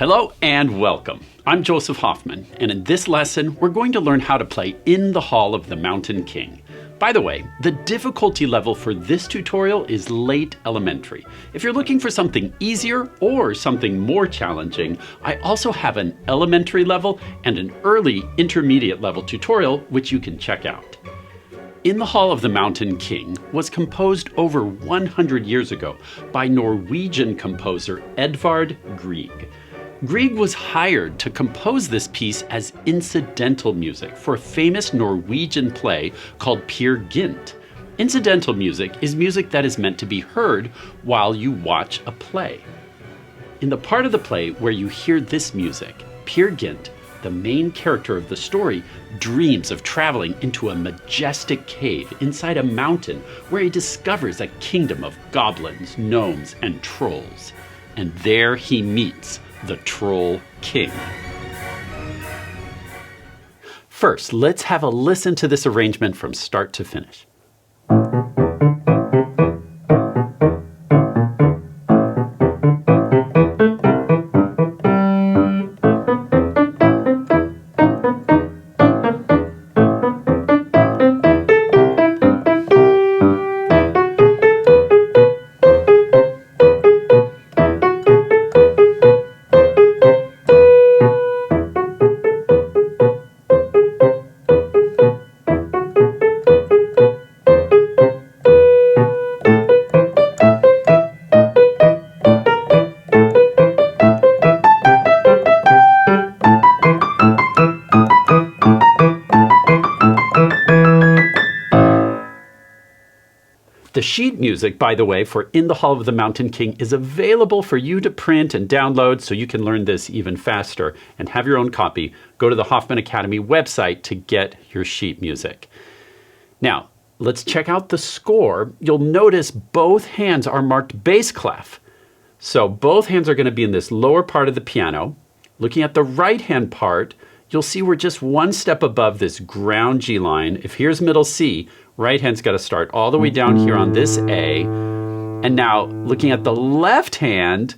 Hello and welcome. I'm Joseph Hoffman, and in this lesson, we're going to learn how to play In the Hall of the Mountain King. By the way, the difficulty level for this tutorial is late elementary. If you're looking for something easier or something more challenging, I also have an elementary level and an early intermediate level tutorial which you can check out. In the Hall of the Mountain King was composed over 100 years ago by Norwegian composer Edvard Grieg. Grieg was hired to compose this piece as incidental music for a famous Norwegian play called Peer Gynt. Incidental music is music that is meant to be heard while you watch a play. In the part of the play where you hear this music, Peer Gynt, the main character of the story, dreams of traveling into a majestic cave inside a mountain where he discovers a kingdom of goblins, gnomes, and trolls. And there he meets the Troll King. First, let's have a listen to this arrangement from start to finish. The sheet music, by the way, for In the Hall of the Mountain King is available for you to print and download so you can learn this even faster and have your own copy. Go to the Hoffman Academy website to get your sheet music. Now, let's check out the score. You'll notice both hands are marked bass clef. So both hands are going to be in this lower part of the piano. Looking at the right hand part, you'll see we're just one step above this ground G line. If here's middle C, right hand's got to start all the way down here on this A. And now looking at the left hand,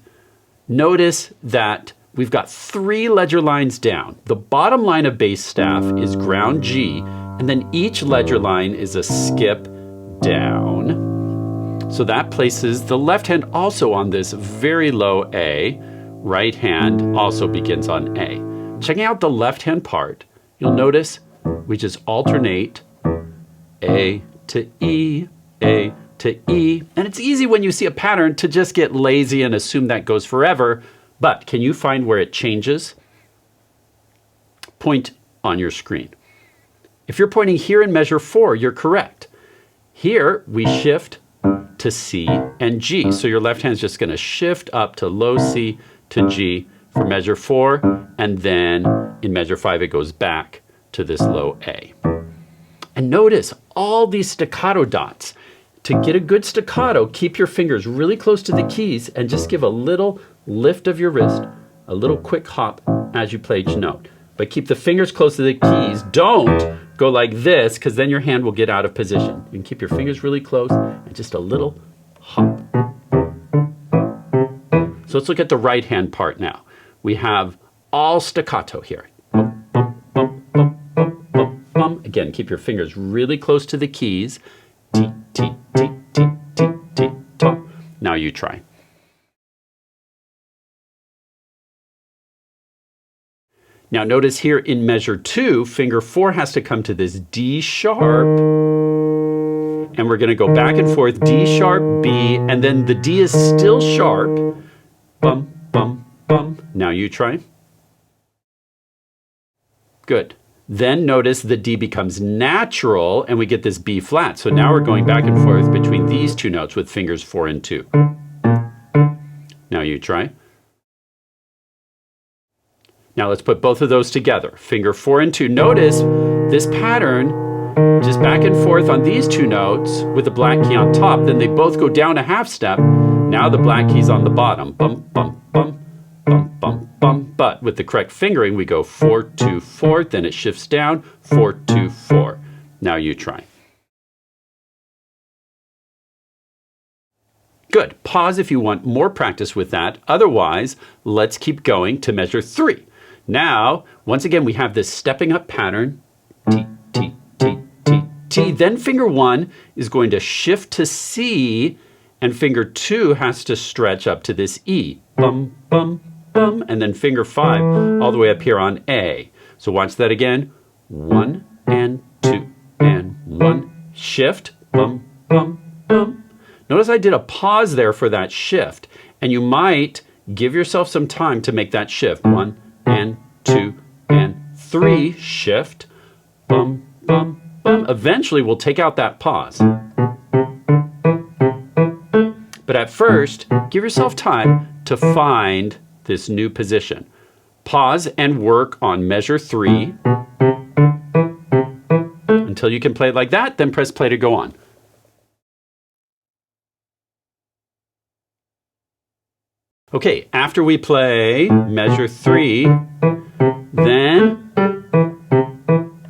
notice that we've got 3 ledger lines down. The bottom line of bass staff is ground G, and then each ledger line is a skip down. So that places the left hand also on this very low A. Right hand also begins on A. Checking out the left hand part, you'll notice we just alternate A to E, A to E. And it's easy when you see a pattern to just get lazy and assume that goes forever. But can you find where it changes? Point on your screen. If you're pointing here in measure 4, you're correct. Here we shift to C and G. So your left hand's just going to shift up to low C to G for measure 4. And then in measure 5, it goes back to this low A. And notice all these staccato dots. To get a good staccato, keep your fingers really close to the keys and just give a little lift of your wrist, a little quick hop as you play each note. But keep the fingers close to the keys. Don't go like this, because then your hand will get out of position. You can keep your fingers really close and just a little hop. So let's look at the right hand part now. We have all staccato here. Bum, bum, bum, bum, bum, bum, bum. Again, keep your fingers really close to the keys. T, T, T, T, T, T, ta. Now you try. Now notice here in measure 2, finger 4 has to come to this D sharp. And we're going to go back and forth, D sharp, B, and then the D is still sharp. Bum, bum, bum. Now you try. Good. Then notice the D becomes natural and we get this B flat. So now we're going back and forth between these two notes with fingers 4 and 2. Now you try. Now let's put both of those together. Finger 4 and 2. Notice this pattern, just back and forth on these two notes with the black key on top. Then they both go down a half step. Now the black key's on the bottom. Bum, bum, bum, bum, bum, bum. But with the correct fingering, we go 4, 2, 4. Then it shifts down, 4, 2, 4. Now you try. Good. Pause if you want more practice with that. Otherwise, let's keep going to measure 3. Now, once again, we have this stepping up pattern. T, T, T, T, T. Then finger 1 is going to shift to C, and finger 2 has to stretch up to this E. Bum, bum, bum. And then finger 5 all the way up here on A. So watch that again. 1 and 2 and 1. Shift. Bum, bum, bum. Notice I did a pause there for that shift, and you might give yourself some time to make that shift. 1 and 2 and 3, shift, bum, bum, bum. Eventually we'll take out that pause. But at first, give yourself time to find this new position. Pause and work on measure 3 until you can play it like that, then press play to go on. Okay, after we play measure 3, then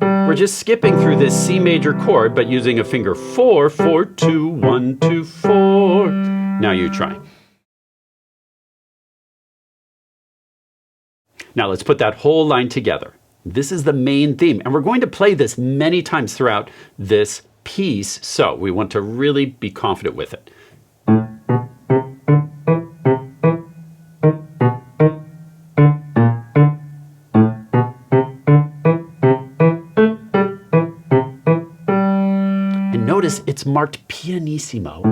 we're just skipping through this C major chord, but using a finger 4, 4, 2, 1, 2, 4. Now you try. Now let's put that whole line together. This is the main theme, and we're going to play this many times throughout this piece, so we want to really be confident with it. Notice it's marked pianissimo,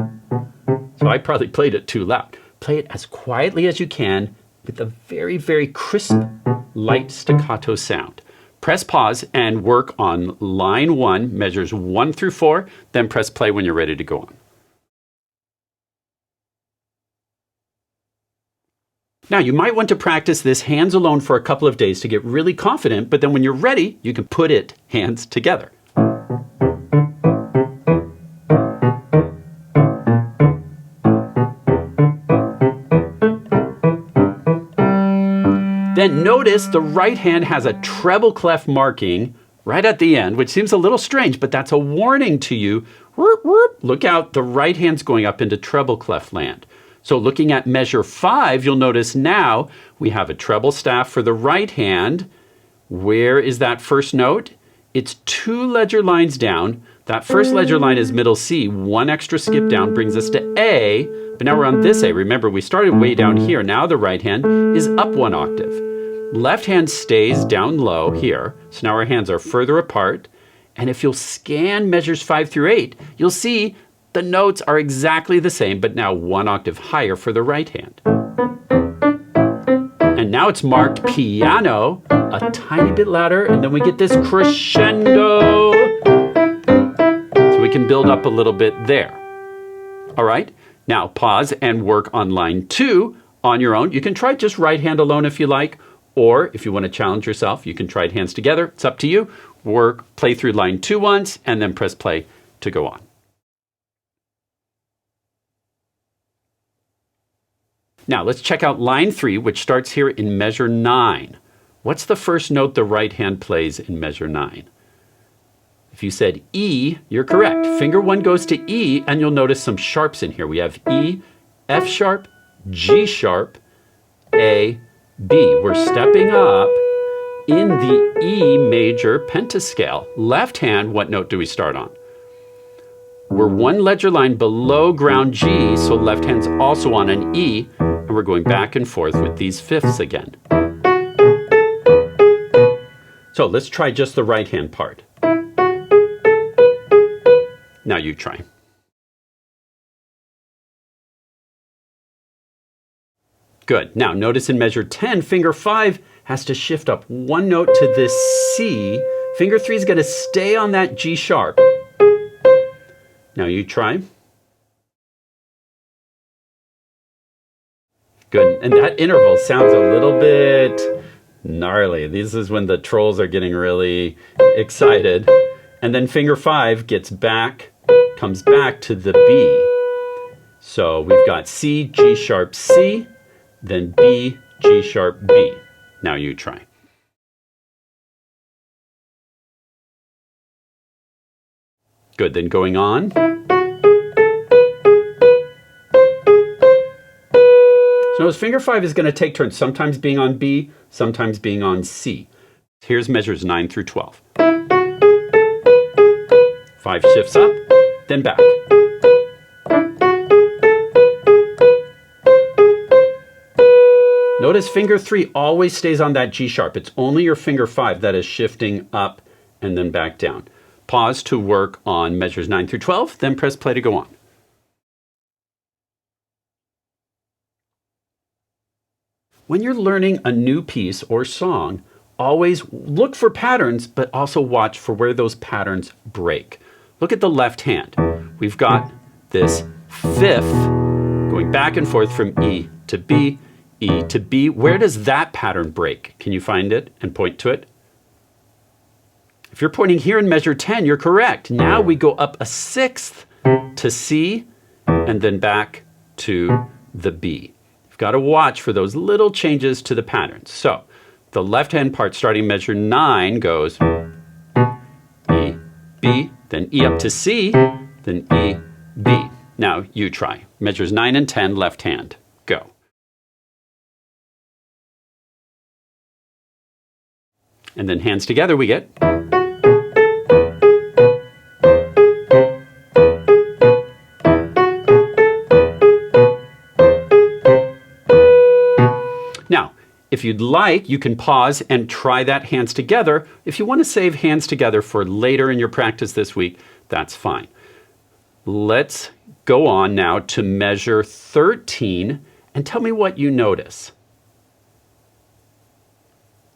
so I probably played it too loud. Play it as quietly as you can with a very, very crisp, light staccato sound. Press pause and work on line 1, measures 1 through 4, then press play when you're ready to go on. Now, you might want to practice this hands alone for a couple of days to get really confident, but then when you're ready, you can put it hands together. Then notice the right hand has a treble clef marking right at the end, which seems a little strange, but that's a warning to you. Look out, the right hand's going up into treble clef land. So looking at measure 5, you'll notice now we have a treble staff for the right hand. Where is that first note? It's 2 ledger lines down. That first ledger line is middle C. 1 extra skip down brings us to A, but now we're on this A. Remember, we started way down here. Now the right hand is up 1 octave. Left hand stays down low here, so now our hands are further apart. And if you'll scan measures 5 through 8, you'll see the notes are exactly the same, but now 1 octave higher for the right hand. And now it's marked piano, a tiny bit louder, and then we get this crescendo. So we can build up a little bit there. All right, now pause and work on line 2 on your own. You can try just right hand alone if you like, or if you want to challenge yourself, you can try it hands together. It's up to you. Play through line 2 once, and then press play to go on. Now let's check out line 3, which starts here in measure 9. What's the first note the right hand plays in measure 9? If you said E, you're correct. Finger 1 goes to E, and you'll notice some sharps in here. We have E, F sharp, G sharp, A, B. We're stepping up in the E major pentascale. Left hand, what note do we start on? We're 1 ledger line below ground G, so left hand's also on an E, and we're going back and forth with these fifths again. So let's try just the right hand part. Now you try. Good. Now notice in measure 10, finger 5 has to shift up 1 note to this C. Finger 3 is going to stay on that G sharp. Now you try. Good. And that interval sounds a little bit gnarly. This is when the trolls are getting really excited. And then finger 5 comes back to the B. So we've got C, G sharp, C, then B, G sharp, B. Now you try. Good, then going on. So notice finger 5 is going to take turns, sometimes being on B, sometimes being on C. Here's measures 9 through 12. 5 shifts up, then back. Notice finger 3 always stays on that G sharp. It's only your finger 5 that is shifting up and then back down. Pause to work on measures 9 through 12, then press play to go on. When you're learning a new piece or song, always look for patterns, but also watch for where those patterns break. Look at the left hand. We've got this fifth going back and forth from E to B, E to B. Where does that pattern break? Can you find it and point to it? If you're pointing here in measure 10, you're correct. Now we go up a sixth to C and then back to the B. You've got to watch for those little changes to the patterns. So the left-hand part starting measure 9 goes E, B, then E up to C, then E, B. Now you try. Measures 9 and 10, left hand. Go. And then hands together we get. Now, if you'd like, you can pause and try that hands together. If you want to save hands together for later in your practice this week, that's fine. Let's go on now to measure 13 and tell me what you notice.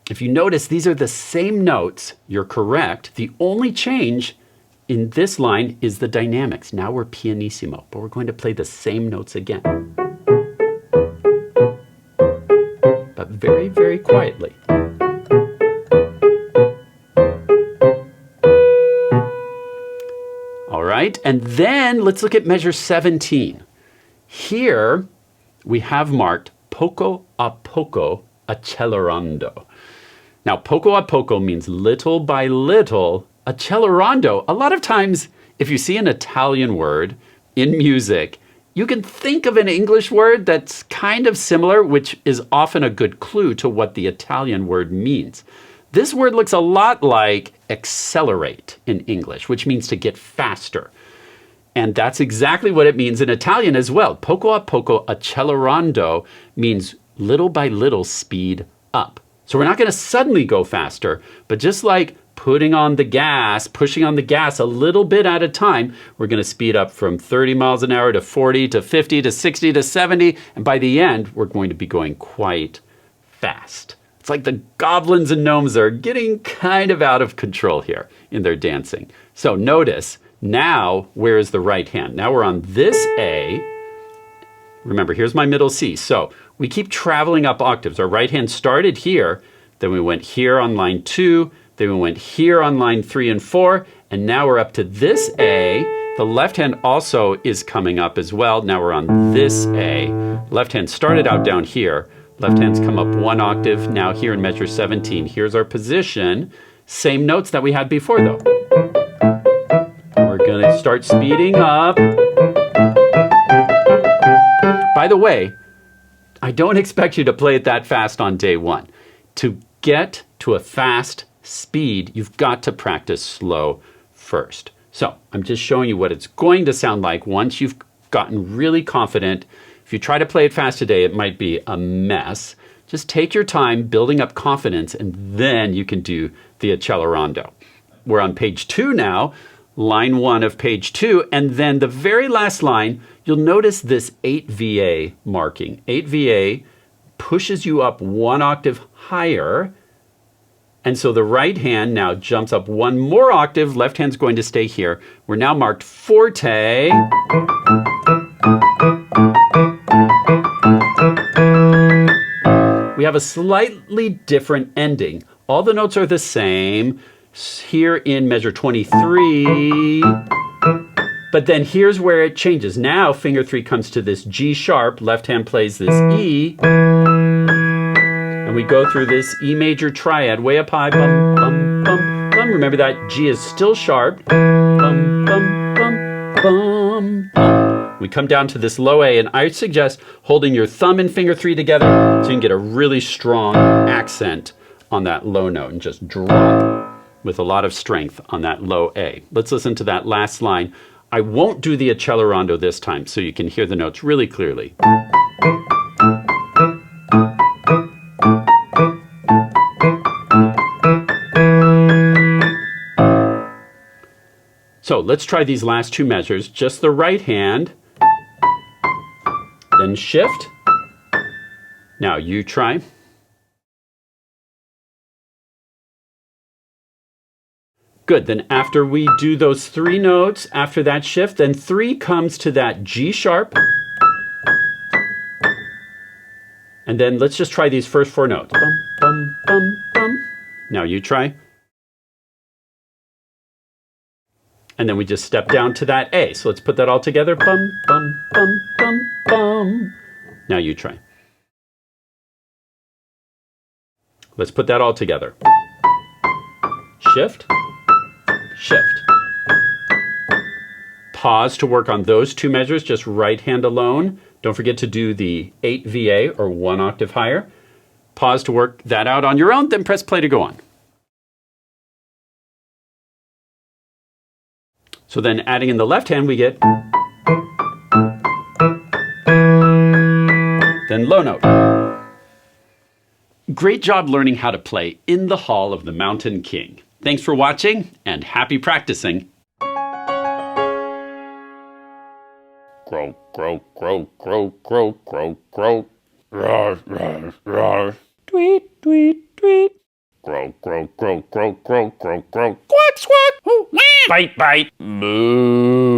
If you notice, these are the same notes. You're correct. The only change in this line is the dynamics. Now we're pianissimo, but we're going to play the same notes again. But very, very quietly. All right, and then let's look at measure 17. Here we have marked poco a poco accelerando. Now, poco a poco means little by little. Accelerando, a lot of times, if you see an Italian word in music, you can think of an English word that's kind of similar, which is often a good clue to what the Italian word means. This word looks a lot like accelerate in English, which means to get faster. And that's exactly what it means in Italian as well. Poco a poco accelerando means little by little speed up. So we're not going to suddenly go faster, but just like pushing on the gas a little bit at a time, we're going to speed up from 30 miles an hour to 40 to 50 to 60 to 70. And by the end, we're going to be going quite fast. It's like the goblins and gnomes are getting kind of out of control here in their dancing. So notice, now where is the right hand? Now we're on this A. Remember, here's my middle C. So we keep traveling up octaves. Our right hand started here, then we went here on line 2, then we went here on line 3 and 4, and now we're up to this A. The left hand also is coming up as well. Now we're on this A. Left hand started out down here. Left hand's come up 1 octave. Now here in measure 17, here's our position. Same notes that we had before though. We're gonna start speeding up. By the way, I don't expect you to play it that fast on day 1. To get to a fast speed, you've got to practice slow first. So I'm just showing you what it's going to sound like once you've gotten really confident. If you try to play it fast today, it might be a mess. Just take your time building up confidence, and then you can do the accelerando. We're on page 2 now, line 1 of page 2, and then the very last line, you'll notice this 8VA marking. 8VA pushes you up 1 octave higher, and so the right hand now jumps up 1 more octave, left hand's going to stay here. We're now marked forte. We have a slightly different ending. All the notes are the same. Here in measure 23, but then here's where it changes. Now finger 3 comes to this G sharp, left hand plays this E, and we go through this E major triad, way up high, bum, bum, bum, bum. Remember that G is still sharp, bum, bum, bum, bum, bum. We come down to this low A, and I suggest holding your thumb and finger 3 together so you can get a really strong accent on that low note and just drop with a lot of strength on that low A. Let's listen to that last line. I won't do the accelerando this time so you can hear the notes really clearly. So let's try these last 2 measures. Just the right hand, then shift. Now you try. Good, then after we do those 3 notes, after that shift, then 3 comes to that G sharp. And then let's just try these first 4 notes. Bum, bum, bum, bum. Now you try. And then we just step down to that A. So let's put that all together. Bum, bum, bum, bum, bum. Now you try. Let's put that all together. Shift, shift. Pause to work on those 2 measures, just right hand alone. Don't forget to do the 8 VA or 1 octave higher. Pause to work that out on your own, then press play to go on. So then adding in the left hand, we get then low note. Great job learning how to play In the Hall of the Mountain King. Thanks for watching and happy practicing. Croak, croak, croak, croak, croak, croak, croak. Rawr, rawr, rawr. Tweet, tweet, tweet. Croak, croak, croak, croak, croak, croak, croak. Quack, squawk. Bite, bite. Moo.